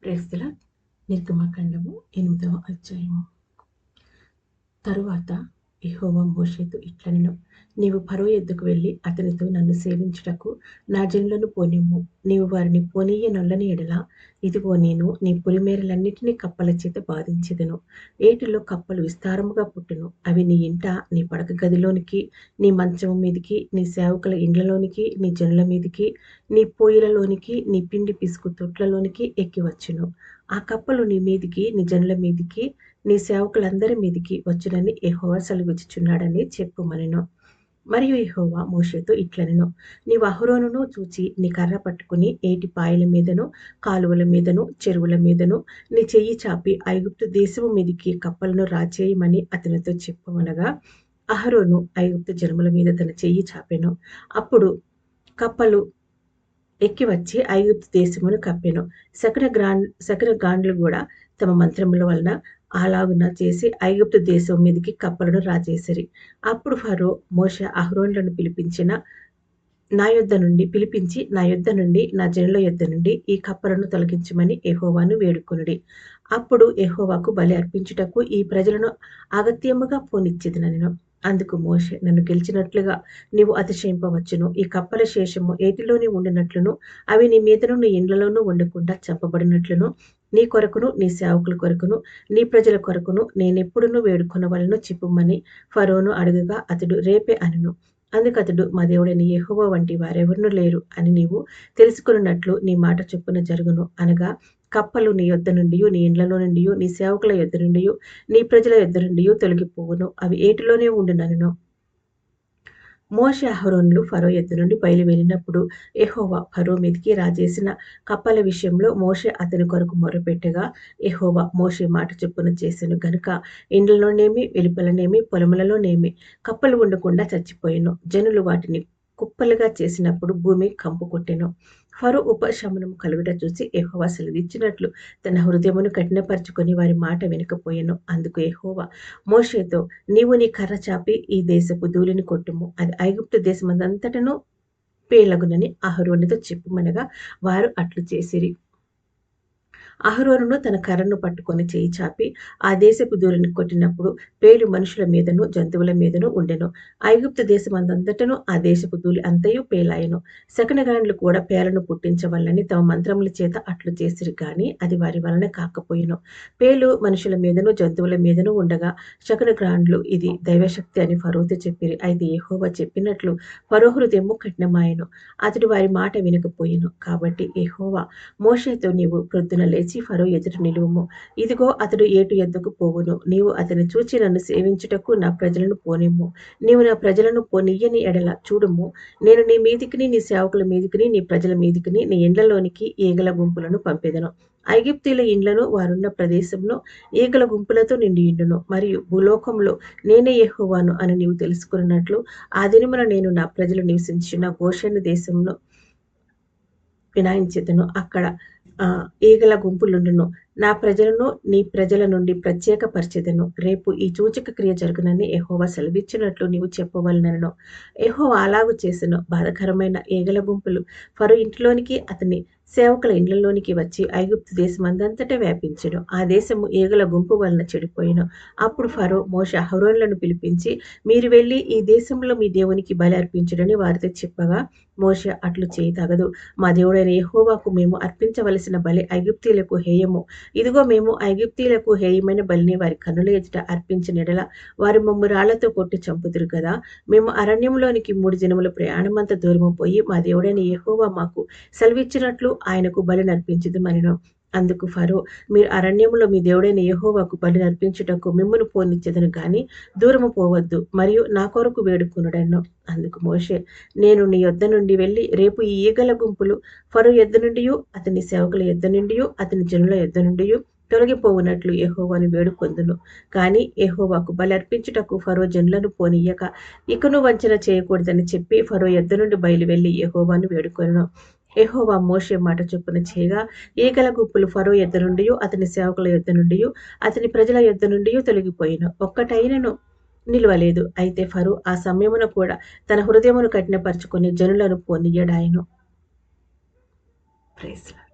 Praise the lord. నిర్గమకాండము 8వ అధ్యాయము. తరువాత యెహోవా మోషేతో ఇట్లనెను, నీవు ఫరో యొద్దకు వెళ్ళి అతనితో నన్ను సేవించుటకు నా జనులను పోనిమ్ము. నీవు వారిని పోనీయనొల్లని ఎడల, ఇదిగో నేను నీ పొలిమేరలన్నిటినీ కప్పల చేత బాధించెదను. ఏటిలో కప్పలు విస్తారముగా పుట్టును. అవి నీ ఇంట, నీ పడక గదిలోనికి, నీ మంచము మీదికి, నీ సేవకుల ఇండ్లలోనికి, నీ జనుల మీదికి, నీ పొయ్యిలలోనికి, నీ పిండి పిసుకు తొట్లలోనికి ఎక్కి వచ్చును. ఆ కప్పలు నీ మీదికి, నీ జనుల మీదికి, నీ సేవకులందరి మీదికి వచ్చునని యెహోవా సెలవిచ్చుచున్నాడని చెప్పుమనెను. మరియు యెహోవా మోషేతో ఇట్లనెను, నీవు అహరోనును చూచి నీ కర్ర పట్టుకుని ఏటి పాయల మీదను, కాలువల మీదను, చెరువుల మీదను నీ చెయ్యి చాపి ఐగుప్తు దేశము మీదికి కప్పలను రాచేయమని అతనితో చెప్పమనగా, అహరోను ఐగుప్తు జనముల మీద తన చెయ్యి చాపెను. అప్పుడు కప్పలు ఎక్కి వచ్చి ఐగుప్తు దేశమును కప్పెను. సకల గాండ్లు కూడా తమ మంత్రముల వలన అలాగున చేసి ఐగుప్తు దేశం మీదికి కప్పలను రాజేసిరి. అప్పుడు ఫరో మోషే అహరోనులను పిలిపించి నా యొద్ద నుండి నా జనుల యొద్ద నుండి ఈ కప్పలను తొలగించమని యెహోవాను వేడుకొనుడి. అప్పుడు యెహోవాకు బలి అర్పించుటకు ఈ ప్రజలను అగత్యముగా పోనిచ్చెదనెను. అందుకు మోషే, నన్ను గెలిచినట్లుగా నీవు అతిశయింపవచ్చును. ఈ కప్పల శేషము ఏటిలోని ఉండినట్లును, అవి నీ మీదను నీ ఇండ్లలోనూ ఉండకుండా చంపబడినట్లును, నీ కొరకును, నీ సేవకుల కొరకును, నీ ప్రజల కొరకును నేనెప్పుడునూ వేడుకొనవలెను చెప్పుమని ఫరోను అడగగా, అతడు రేపే అనెను. అందుకతడు, మా దేవుడైన యెహోవా వంటి వారెవరునూ లేరు అని నీవు తెలుసుకొనున్నట్లు నీ మాట చొప్పున జరుగును. అనగా కప్పలు నీ యొద్ద నుండియు, నీ ఇండ్లలో నుండియు, నీ సేవకుల యొద్ద నుండియు, నీ ప్రజల యొద్ద నుండియు తొలగిపోవును. అవి ఏటిలోనే ఉండుననెను. మోషే అహరోనులు ఫరో యొద్ద నుండి బయలువెళ్ళినప్పుడు యెహోవా ఫరో మీదికి రాజేసిన కప్పల విషయంలో మోషే అతని కొరకు మొర్రపెట్టగా, యెహోవా మోషే మాట చొప్పున చేసెను గనుక ఇండ్లలోనేమి, వెలుపలనేమి, పొలములలోనేమి కప్పలు ఉండకుండా చచ్చిపోయెను. జనులు వాటిని కుప్పలుగా చేసినప్పుడు భూమి కంపు కొట్టెను. ఫరో ఉపశమనము కలుగుట చూసి యెహోవా సెలవిచ్చినట్లు తన హృదయమును కఠినపరచుకొని వారి మాట వినకపోయెను. అందుకు యెహోవా మోషేతో, నీవు నీ కర్ర చాపి ఈ దేశపు ధూళిని కొట్టుము, అది ఐగుప్తు దేశమందంతటను పేలగునని అహరోనుతో చెప్పుమనగా, వారు అట్లు చేసిరి. అహరోనును తన కర్రను పట్టుకొని చేయి చాపి ఆ దేశపు ధూళిని కొట్టినప్పుడు పేలు మనుషుల మీదను, జంతువుల మీదను ఉండెను. ఐగుప్తు దేశమందంతటను ఆ దేశపు ధూళి అంతయు పేలాయెను. శకునగాండ్లు కూడా పేలను పుట్టించవలనని తమ మంత్రముల చేత అట్లు చేసిరి గాని అది వారి వలన కాకపోయెను. పేలు మనుషుల మీదను, జంతువుల మీదను ఉండగా శకునగాండ్లు ఇది దైవశక్తి అని ఫరోతో చెప్పిరి. అయితే యెహోవా చెప్పినట్లు ఫరో హృదయము కఠినమాయెను. అతడు వారి మాట వినకపోయెను. కాబట్టి యెహోవా మోషేతో, నీవు ప్రొద్దున లేచి ఫరో ఎదుట నిలువుము. ఇదిగో అతడు ఏటు యొద్దకు పోవును. నీవు అతని చూచి నన్ను సేవించుటకు నా ప్రజలను పోనిమ్ము. నీవు నా ప్రజలను పోనీయని ఎడల చూడుము, నేను నీ మీదికిని, నీ సేవకుల మీదికిని, నీ ప్రజల మీదికిని, నీ ఇండ్లలోనికి ఈగల గుంపులను పంపెదను. ఐగుప్తీయుల ఇండ్లను వారున్న ప్రదేశంలో ఈగల గుంపులతో నిండియుండును. మరియు భూలోకంలో నేనే యెహోవాను అని నీవు తెలుసుకున్నట్లు ఆ దినమున నేను నా ప్రజలు నివసించిన గోషెను దేశంను వినాయించెదను. అక్కడ ఈగల గుంపులుండును. నా ప్రజలను నీ ప్రజల నుండి ప్రత్యేకపరచెదను. రేపు ఈ సూచక క్రియ జరుగునని యెహోవా సెలవిచ్చినట్లు నీవు చెప్పవలెనెను. యెహోవా అలాగు చేసెను. బాధాకరమైన ఈగల గుంపులు ఫరో ఇంటిలోనికి, అతని సేవకుల ఇండ్లలోనికి వచ్చి ఐగుప్తు దేశమందంతటా వ్యాపించెను. ఆ దేశము ఈగల గుంపు వలన చెడిపోయెను. అప్పుడు ఫరో మోషే అహరోనులను పిలిపించి, మీరు వెళ్ళి ఈ దేశంలో మీ దేవునికి బలి అర్పించుడని వారితో చెప్పగా, మోషే, అట్లు చేయ తగదు. మా దేవుడైన యెహోవాకు మేము అర్పించవలసిన బలి ఐగుప్తీయులకు హేయము. ఇదిగో మేము ఐగుప్తీయులకు హేయమైన బలిని వారి కన్నుల ఎదుట అర్పించిన ఎడల వారు మమ్ము రాళ్లతో కొట్టి చంపుదురు కదా. మేము అరణ్యంలోనికి 3 దినముల ప్రయాణమంత దూరము పోయి మా దేవుడైన యెహోవా మాకు సెలవిచ్చినట్లు ఆయనకు బలి నర్పించుదుమనెను. అందుకు ఫరో, మీరు అరణ్యములో మీ దేవుడైన యెహోవాకు బలి నర్పించుటకు మిమ్మును పోనిచ్చెదను గాని దూరము పోవద్దు, మరియు నా కొరకు వేడుకొనుడెను. అందుకు మోషే, నేను నీ యొద్ద నుండి వెళ్ళి రేపు ఈ ఈగల గుంపులు ఫరో యొద్ద నుండియు, అతని సేవకుల యొద్ద నుండియు, అతని జనుల యొద్ద నుండియు తొలగిపోవునట్లు యెహోవాను వేడుకొందును. కానీ యెహోవాకు బలి అర్పించుటకు ఫరో జనులను పోనీయక ఇకను వంచన చేయకూడదని చెప్పి ఫరో యొద్ద నుండి బయలువెళ్ళి యెహోవాను వేడుకొనెను. యెహోవా మోషే మాట చొప్పున చేయగా ఈగల గుంపులు ఫరో యొద్ద నుండియు, అతని సేవకుల యొద్ద నుండియు, అతని ప్రజల యొద్ద నుండియు తొలగిపోయెను. ఒక్కటైనను నిలువలేదు. అయితే ఫరో ఆ సమయమున కూడా తన హృదయమును కఠినపరచుకొని జనులను పోనీయడాయెను. Praise lord.